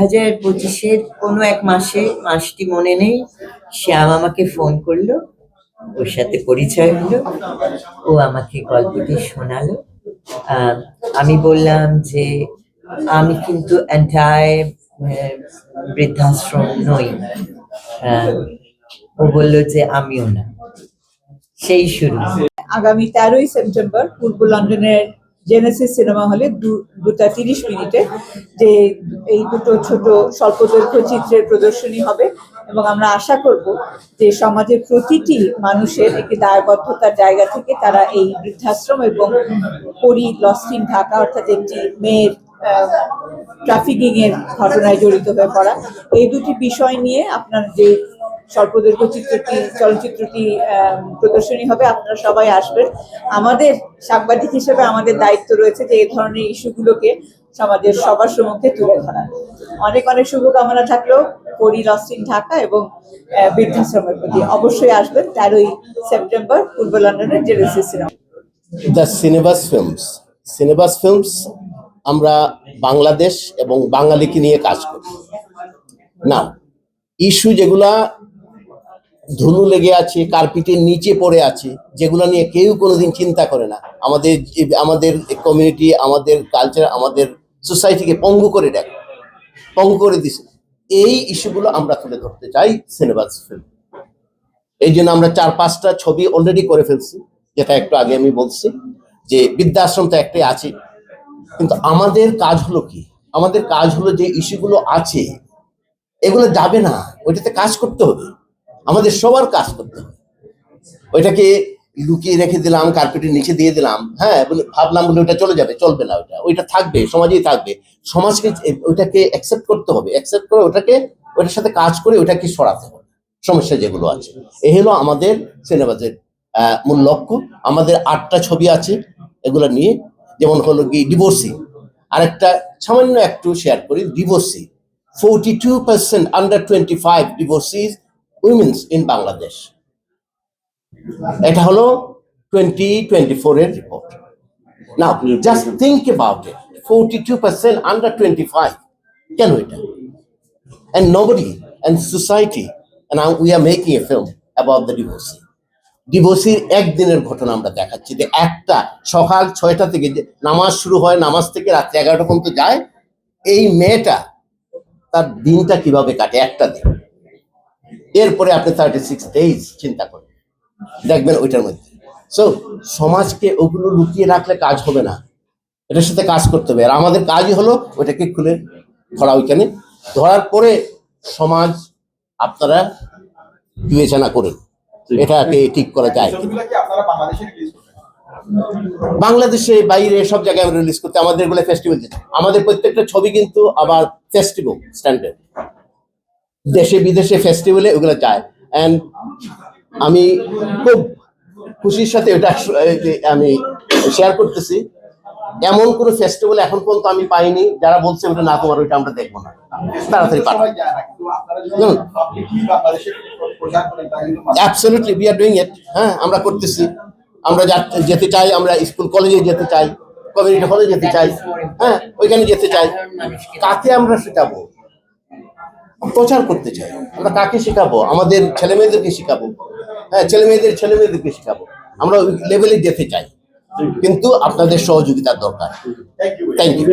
2025-এর কোনো এক মাসটি মনে নেই, শ্যাম আমাকে ফোন করলো, ওর সাথে পরিচয় হলো, ও আমাকে গল্পটি শোনালো। আমি বললাম যে আমি কিন্তু বৃদ্ধাশ্রম নই। ও বললো যে আমিও না। সেই শুরু। আগামী 13ই সেপ্টেম্বর পূর্ব লন্ডনের জেনেসিস সিনেমা হলে 2:30 যে এই দুটো ছোট স্বল্পদৈর্ঘ্য চিত্রের প্রদর্শনী হবে, এবং আমরা আশা করব যে সমাজের প্রতিটি মানুষের একটি দায়বদ্ধতার জায়গা থেকে তারা এই বৃদ্ধাশ্রম এবং পরি লস্ট ইন ঢাকা অর্থাৎ একটি মেয়ের ট্রাফিকিং এর ঘটনায় জড়িত হয়ে পড়া, এই দুটি বিষয় নিয়ে আপনার যে স্বল্পদৈর্ঘ্য চলচ্চিত্রটি প্রদর্শনী হবে, আপনারা সবাই আসবেন। আমাদের সাংবাদিক হিসেবে আমাদের দায়িত্ব রয়েছে যে এই ধরনের ইস্যুগুলোকে সমাজের সবার সম্মুখে তুলে ধরা। অনেক অনেক শুভকামনা থাকলেও পরি লস্ট ইন ঢাকা এবং বৃদ্ধাশ্রমের প্রতি অবশ্যই আসবেন 13ই সেপ্টেম্বর পূর্ব লন্ডনের জেনেসিস সিনেমা। দ্য সিনেবাস ফিল্মস আমরা বাংলাদেশ এবং বাঙালিকে নিয়ে কাজ করি না। ইস্যু যেগুলা ধুলো লেগে আছে, কার্পেটের নিচে পড়ে আছে, যেগুলো নিয়ে কেউ কোনোদিন চিন্তা করে না, আমাদের কমিউনিটি, আমাদের কালচার, আমাদের সোসাইটিকে পঙ্গু করে দিছে, এই ইস্যুগুলো আমরা তুলে ধরতে চাই সিনেবাস ফিল্ম। এই জন্য আমরা 4-5টা ছবি অলরেডি করে ফেলছি, যেটা একটু আগে আমি বলছি যে বৃদ্ধাশ্রম তো একটাই আছে, কিন্তু আমাদের কাজ হলো কি, আমাদের কাজ হলো যে ইস্যুগুলো আছে এগুলো যাবে না, ওইটাতে কাজ করতে হবে, আমাদের সবার কাজ করতে হবে। ওইটাকে লুকিয়ে রেখে দিলাম, কার্পেটের নিচে দিয়ে দিলাম, হ্যাঁ ভাবলাম বলে ওইটা চলে যাবে, চলবে না, ওইটা থাকবে, সমাজেই থাকবে। সমাজকে ওইটাকে অ্যাকসেপ্ট করতে হবে, অ্যাকসেপ্ট করে ওইটার সাথে কাজ করে ওইটাকে সরাতে হবে, সমস্যা যেগুলো আছে। এই হলো আমাদের সিনেমাজের মূল লক্ষ্য। আমাদের 8টা ছবি আছে এগুলো নিয়ে, যেমন হলো কি ডিভোর্সি, আরেকটা সামান্য একটু শেয়ার করি। Divorcee 42% under 25 divorcees women's in Bangladesh. এটা হলো 2024 এর report. Now just think about it, 42% under 25, কেন এটা? And nobody and society, and now we are making a film about the ডিভোর্সির একদিনের ঘটনা আমরা দেখাচ্ছি, যে একটা সকাল 6টা থেকে নামাজ শুরু হয়, নামাজ থেকে রাত্রি 11টা পর্যন্ত যায়, এই মেয়েটা তার দিনটা কিভাবে কাটে একটা দিন, এরপরে আপনি 36 days চিন্তা করেন, দেখবেন ওইটার মধ্যে। সো সমাজকে ওগুলো লুকিয়ে রাখলে কাজ হবে না, এটার সাথে কাজ করতে হবে। আর আমাদের কাজই হলো ওইটাকে খুলে ধরা, ওইখানে ধরার পরে সমাজ আপনারা বিবেচনা করেন এটাকে ঠিক করা যায়। বাংলাদেশে বাইরে সব জায়গায় আমরা রিলিজ করতে, আমাদের এগুলো ফেস্টিভ্যাল, আমাদের প্রত্যেকটা ছবি কিন্তু আবার ফেস্টিভ্যাল স্ট্যান্ডার্ড, দেশে বিদেশে ফেস্টিভ্যালে ওগুলো যায়। অ্যান্ড আমি খুব খুশির সাথে এটা আমি শেয়ার করতেছি, এমন কোনো ফেস্টিভ্যাল এখন পর্যন্ত আমি পাইনি যারা বলছে ওটা না, তোমার ওইটা আমরা দেখবো না, তাড়াতাড়ি পাঠাবো। Absolutely we are doing it. হ্যাঁ, আমরা করতেছি, আমরা যেতে চাই, আমরা স্কুল কলেজে যেতে চাই, কমিউনিটি হলে যেতে চাই, হ্যাঁ ওইখানে যেতে চাই। কাকে আমরা শেখাবো? প্রচার করতে চাই। আমরা কাকে শেখাবো? আমাদের ছেলেমেয়েদেরকে শেখাবো, হ্যাঁ ছেলেমেয়েদেরকে শেখাবো। আমরা ওই লেভেলে যেতে চাই, কিন্তু আপনাদের সহযোগিতার দরকার। Thank you.